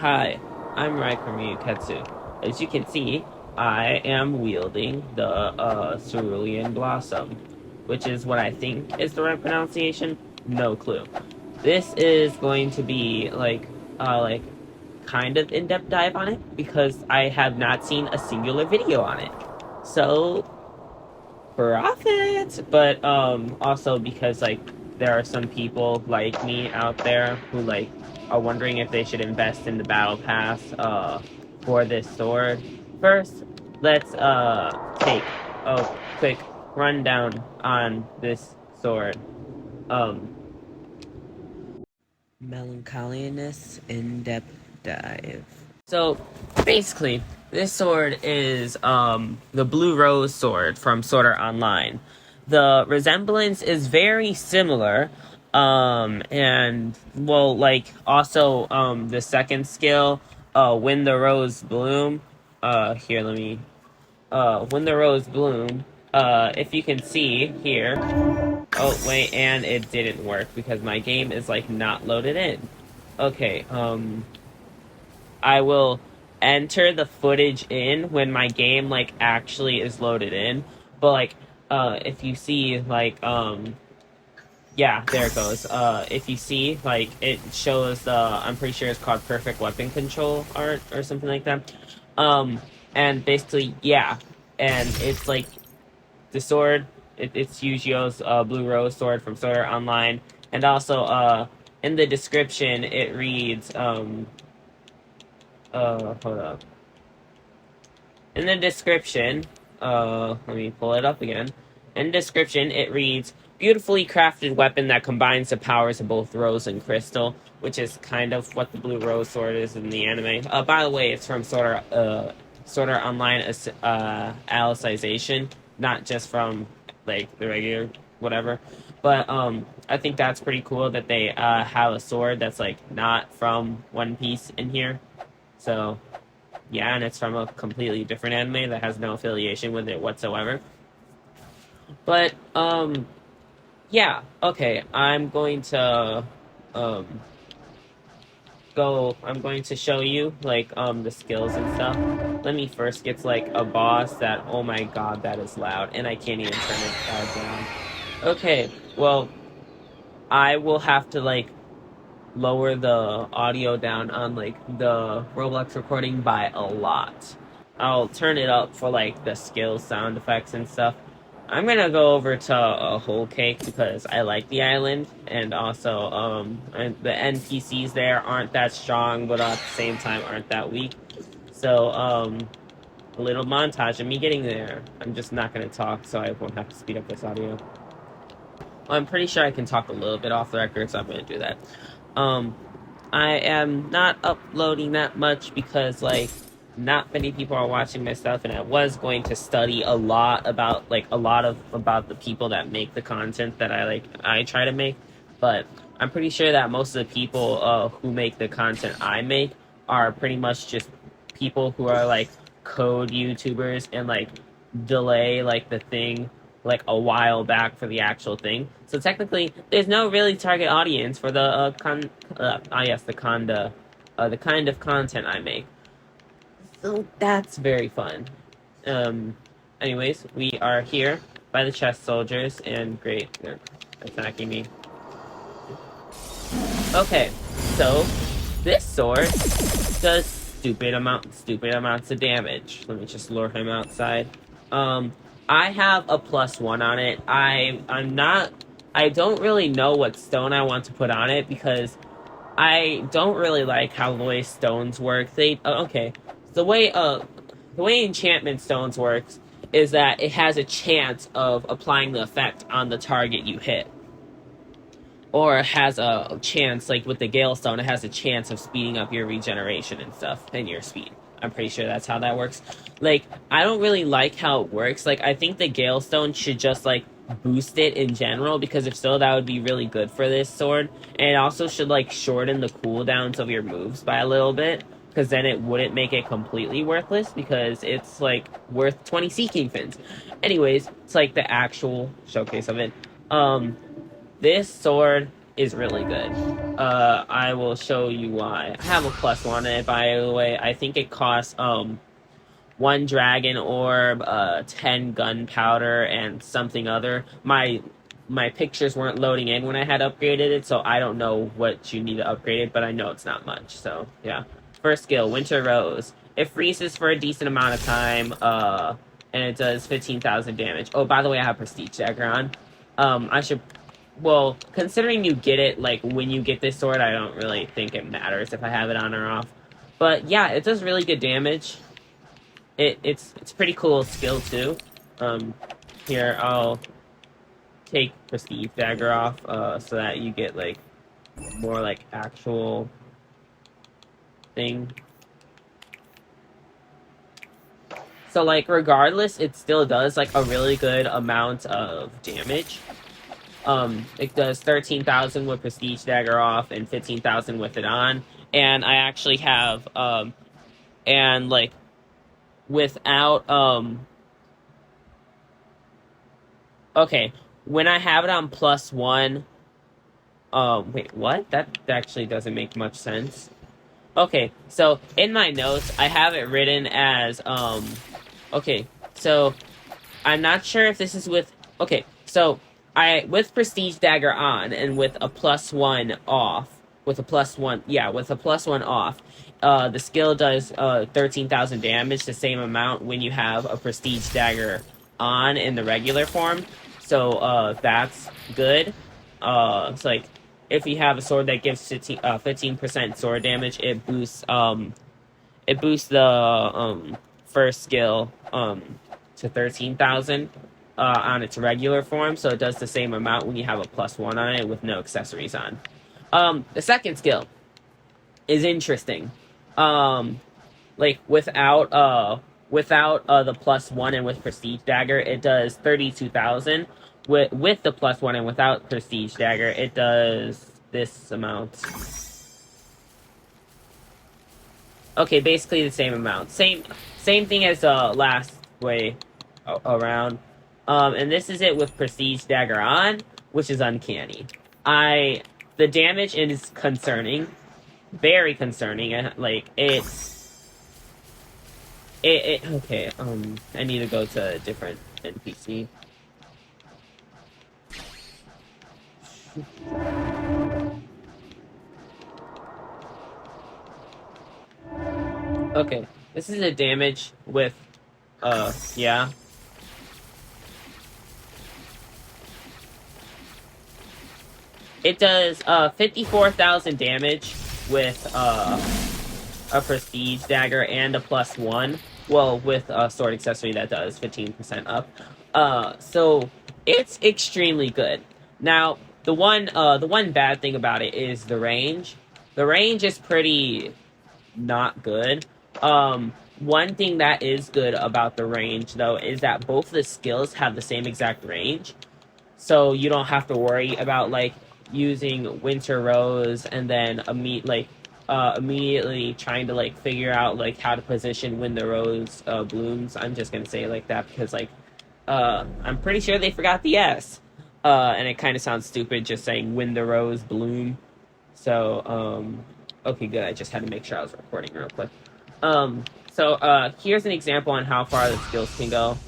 Hi, I'm Riker Miyuketsu. As you can see, I am wielding the Cerulean Blossom, which is what I think is the right pronunciation. No clue. This is going to be like kind of in-depth dive on it because I have not seen a singular video on it. So profit, but also because there are some people like me out there who are wondering if they should invest in the battle pass for this sword. First, let's take a quick rundown on this sword. Um Melancholiness in-depth dive. So basically, this sword is the Blue Rose sword from Sword Art Online. The resemblance is very similar. And well, also the second skill, when the rose bloom. Here, let me when the rose bloom. If you can see here. Oh wait, and it didn't work because my game is not loaded in. Okay, I will enter the footage in when my game actually is loaded in. But if you see yeah, there it goes. If you see it shows the I'm pretty sure it's called perfect weapon control art or something like that. And basically yeah, and it's the sword. It's Yu-Gi-Oh's Blue Rose sword from Sword Art Online, and also in the description it reads hold up. In the description, let me pull it up again. In the description, it reads, beautifully crafted weapon that combines the powers of both Rose and Crystal, which is kind of what the Blue Rose sword is in the anime. By the way, it's from Sword Art Online Alicization, not just from, the regular whatever. But, I think that's pretty cool that they, have a sword that's, not from One Piece in here. So, yeah, and it's from a completely different anime that has no affiliation with it whatsoever. But, yeah, okay, I'm going to show you, the skills and stuff. Let me first get to, a boss that, oh my god, that is loud, and I can't even turn it down. Okay, well, I will have to, lower the audio down on the Roblox recording by a lot. I'll turn it up for the skill sound effects and stuff. I'm gonna go over to a whole cake because I like the island, and also and the NPCs there aren't that strong, but at the same time aren't that weak. So a little montage of me getting there. I'm just not gonna talk, so I won't have to speed up this audio. I'm pretty sure I can talk a little bit off the record, so I'm gonna do that. I am not uploading that much because, not many people are watching my stuff, and I was going to study a lot about, about the people that make the content that I try to make, but I'm pretty sure that most of the people, who make the content I make are pretty much just people who are, code YouTubers and, delay, the thing a while back for the actual thing. So technically, there's no really target audience for the the kind of content I make. So that's very fun. Anyways, we are here by the chest soldiers, and great, they're attacking me. Okay, so this sword does stupid amounts of damage. Let me just lure him outside. I have a +1 on it. I don't really know what stone I want to put on it because I don't really like how the way stones work. The way enchantment stones works is that it has a chance of applying the effect on the target you hit. Or it has a chance, with the Gale Stone, it has a chance of speeding up your regeneration and stuff, and your speed. I'm pretty sure that's how that works. I don't really like how it works. I think the Gale Stone should just, boost it in general, because if so, that would be really good for this sword. And it also should, shorten the cooldowns of your moves by a little bit, because then it wouldn't make it completely worthless, because it's, worth 20 Seeking Fins. Anyways, it's, the actual showcase of it. This sword is really good. I will show you why. I have a plus one on it, by the way. I think it costs one dragon orb, 10 gunpowder, and something other. My pictures weren't loading in when I had upgraded it, so I don't know what you need to upgrade it, but I know it's not much. So yeah. First skill, Winter Rose. It freezes for a decent amount of time, and it does 15,000 damage. Oh, by the way, I have Prestige Dagger on. I should. Well, considering you get it like when you get this sword, I don't really think it matters if I have it on or off. But yeah, it does really good damage. It's pretty cool skill too. Here I'll take Prestige Dagger off, so that you get like more like actual thing. So like regardless, it still does like a really good amount of damage. It does 13,000 with Prestige Dagger off and 15,000 with it on. And I actually have and like without okay, when I have it on plus one, wait, what? That actually doesn't make much sense. Okay, so in my notes, I have it written as, okay, so I'm not sure if this is with, okay, so with Prestige Dagger on and with a plus one off, with a plus one, yeah, with a plus one off, the skill does 13,000 damage, the same amount when you have a Prestige Dagger on in the regular form. So that's good. It's like if you have a sword that gives 15% sword damage, it boosts the first skill to 13,000 on its regular form. So it does the same amount when you have a plus one on it with no accessories on. The second skill is interesting. Like without the plus one and with Prestige Dagger, it does 32,000. With the plus one and without Prestige Dagger, it does this amount. Okay, basically the same amount. Same thing as last way around. And this is it with Prestige Dagger on, which is uncanny. The damage is concerning, very concerning. Like okay. I need to go to a different NPC. Okay, this is a damage with, yeah. It does, 54,000 damage with, a Prestige Dagger and a plus one. Well, with a sword accessory that does 15% up. So it's extremely good. Now, the one bad thing about it is the range. The range is pretty not good. One thing that is good about the range, though, is that both the skills have the same exact range. So you don't have to worry about, like, using Winter Rose and then immediately trying to, like, figure out, like, how to position when the rose blooms. I'm just gonna say it like that because, like, I'm pretty sure they forgot the S. And it kind of sounds stupid just saying when the rose bloom. So, okay, good. I just had to make sure I was recording real quick. So here's an example on how far the skills can go.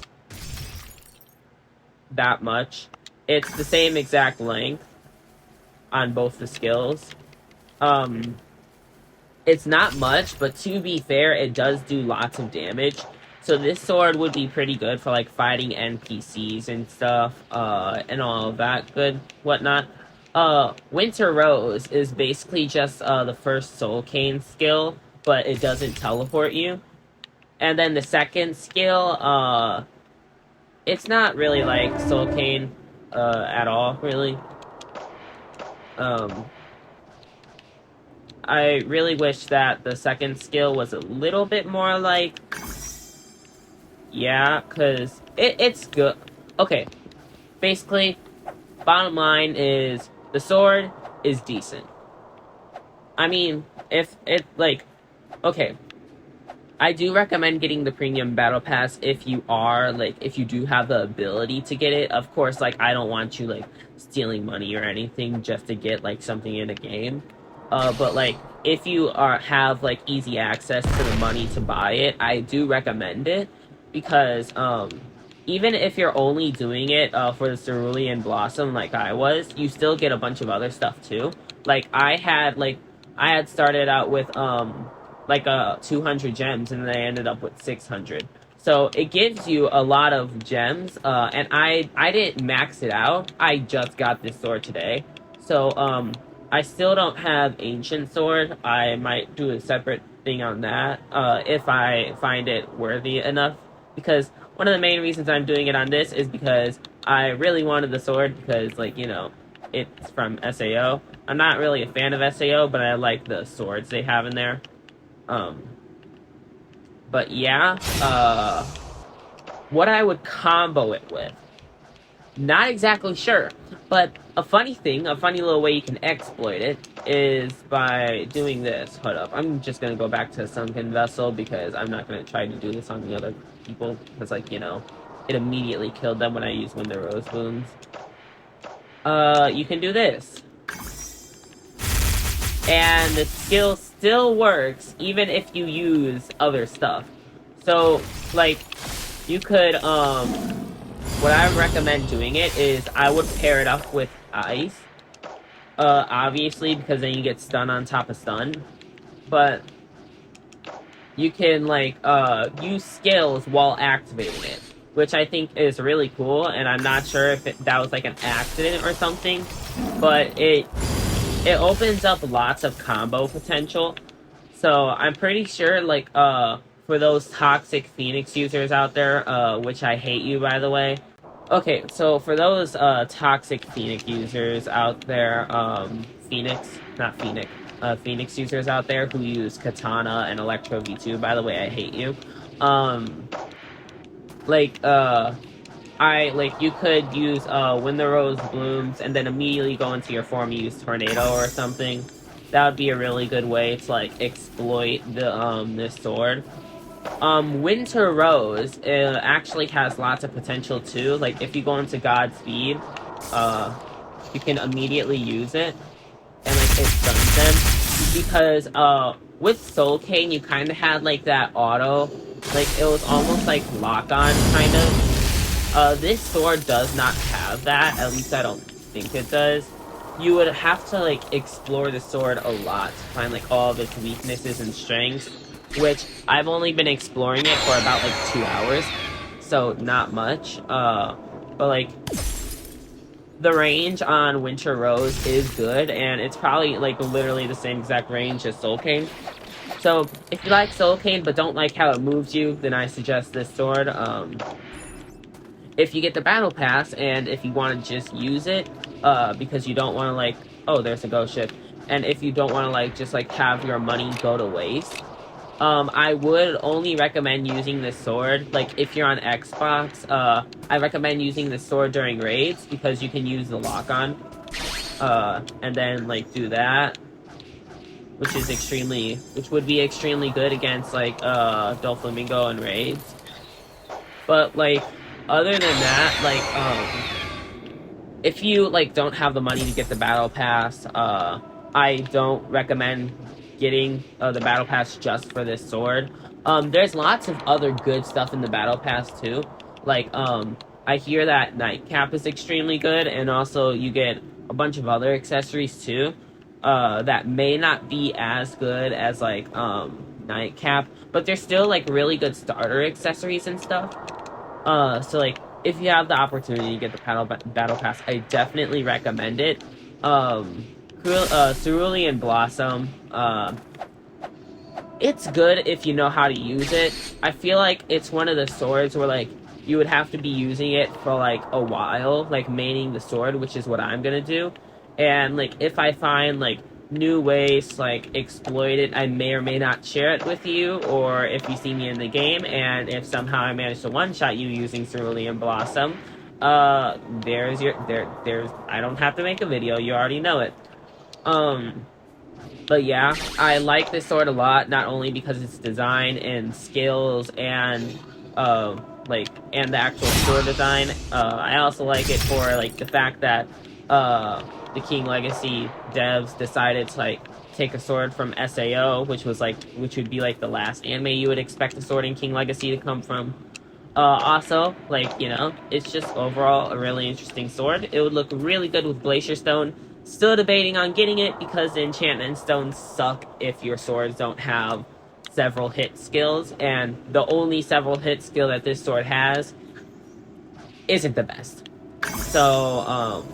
That much. It's the same exact length on both the skills. It's not much, but to be fair, it does do lots of damage. So this sword would be pretty good for, like, fighting NPCs and stuff, and all of that good whatnot. Winter Rose is basically just, the first Soul Cane skill, but it doesn't teleport you. And then the second skill, it's not really like Soul Cane, at all, really. I really wish that the second skill was a little bit more like... Yeah, because it's good. Okay, basically, bottom line is, the sword is decent. I mean, if it, like... Okay, I do recommend getting the premium battle pass if you are like if you do have the ability to get it. Of course, like I don't want you like stealing money or anything just to get like something in a game. But like if you are have like easy access to the money to buy it, I do recommend it because even if you're only doing it for the Cerulean Blossom like I was, you still get a bunch of other stuff too. Like I had started out with like 200 gems and then I ended up with 600. So it gives you a lot of gems, and I didn't max it out. I just got this sword today, so I still don't have ancient sword. I might do a separate thing on that if I find it worthy enough. Because one of the main reasons I'm doing it on this is because I really wanted the sword because like it's from SAO. I'm not really a fan of SAO, but I like the swords they have in there. Um, but yeah, what I would combo it with, not exactly sure. But a funny thing, a funny little way you can exploit it is by doing this. Hold up, I'm just gonna go back to Sunken Vessel because I'm not gonna try to do this on the other people because like it immediately killed them when I used Wind the Rose Blooms. You can do this. And the skill still works even if you use other stuff. So, like, you could, what I recommend doing it is I would pair it up with ice. Obviously, because then you get stun on top of stun. But you can, like, use skills while activating it, which I think is really cool, and I'm not sure if that was, like, an accident or something, but it opens up lots of combo potential. So I'm pretty sure, like, for those toxic Phoenix users out there, which I hate you, by the way. Okay, so for those, toxic Phoenix users out there, Phoenix users out there who use Katana and Electro V2, by the way, I hate you. Um, like, you could use When the Rose Blooms and then immediately go into your form and use Tornado or something. That would be a really good way to like exploit the this sword. Winter Rose actually has lots of potential too. Like if you go into Godspeed, you can immediately use it and like it stuns them because with Soul Cane you kind of had like that auto, like it was almost like lock on kind of. This sword does not have that, at least I don't think it does. You would have to, like, explore the sword a lot to find, like, all of its weaknesses and strengths, which I've only been exploring it for about, like, 2 hours, so not much. But, like, the range on Winter Rose is good, and it's probably, like, literally the same exact range as Soul Cane. So, if you like Soul Cane but don't like how it moves you, then I suggest this sword. If you get the battle pass and if you want to just use it because you don't want to like there's a ghost ship, and if you don't want to like just like have your money go to waste, I would only recommend using this sword like if you're on Xbox. I recommend using this sword during raids because you can use the lock on and then like do that, which would be extremely good against like Doflamingo and raids. But like other than that, like if you like don't have the money to get the battle pass, I don't recommend getting the battle pass just for this sword. There's lots of other good stuff in the battle pass too. Like I hear that Nightcap is extremely good, and also you get a bunch of other accessories too. That may not be as good as like Nightcap, but they're still like really good starter accessories and stuff. So like, if you have the opportunity to get the battle pass, I definitely recommend it. Cerulean Blossom, it's good if you know how to use it. I feel like it's one of the swords where like you would have to be using it for like a while, like maining the sword, which is what I'm gonna do. And like if I find like new ways to like exploit it, I may or may not share it with you, or if you see me in the game and if somehow I manage to one-shot you using Cerulean Blossom, there's I don't have to make a video, you already know it. But yeah, I like this sword a lot, not only because its design and skills and and the actual sword design. I also like it for like the fact that the King Legacy devs decided to like take a sword from SAO, which would be like the last anime you would expect a sword in King Legacy to come from. Also, like, it's just overall a really interesting sword. It would look really good with Glacier Stone. Still debating on getting it because the enchantment stones suck if your swords don't have several hit skills, and the only several hit skill that this sword has isn't the best. So,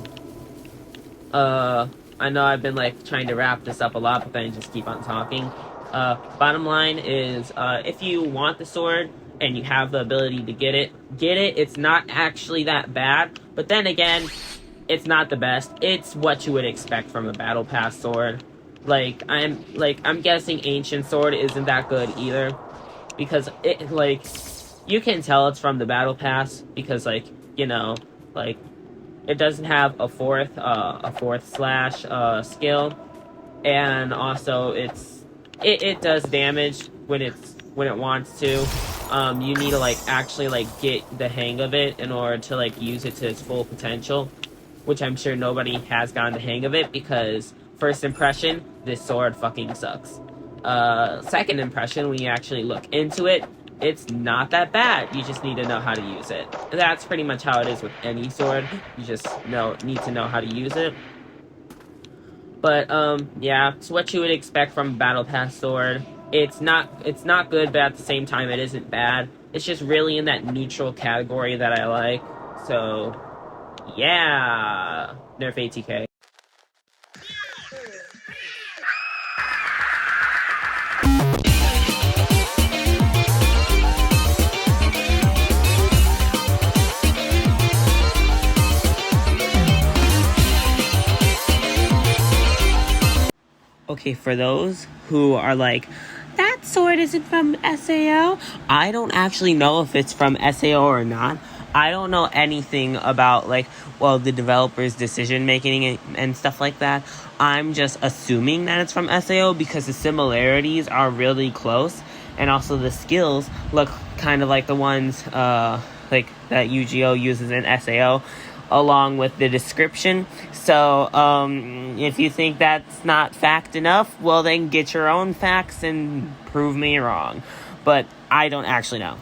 I know I've been like trying to wrap this up a lot, but then I just keep on talking. Bottom line is, if you want the sword and you have the ability to get it, get it. It's not actually that bad, but then again, it's not the best. It's what you would expect from a battle pass sword. I'm guessing ancient sword isn't that good either, because you can tell it's from the battle pass because like it doesn't have a fourth slash skill, and also it does damage when it wants to. You need to like actually like get the hang of it in order to like use it to its full potential, which I'm sure nobody has gotten the hang of it, because first impression, this sword fucking sucks. Second impression, when you actually look into it, it's not that bad. You just need to know how to use it. That's pretty much how it is with any sword. You just need to know how to use it. But yeah, it's what you would expect from a battle pass sword. It's not good, but at the same time, it isn't bad. It's just really in that neutral category that I like. So yeah, nerf ATK. Okay, for those who are like, that sword isn't from SAO, I don't actually know if it's from SAO or not. I don't know anything about, the developer's decision making and stuff like that. I'm just assuming that it's from SAO because the similarities are really close, and also the skills look kind of like the ones that UGO uses in SAO, along with the description. So, if you think that's not fact enough, well then get your own facts and prove me wrong. But I don't actually know.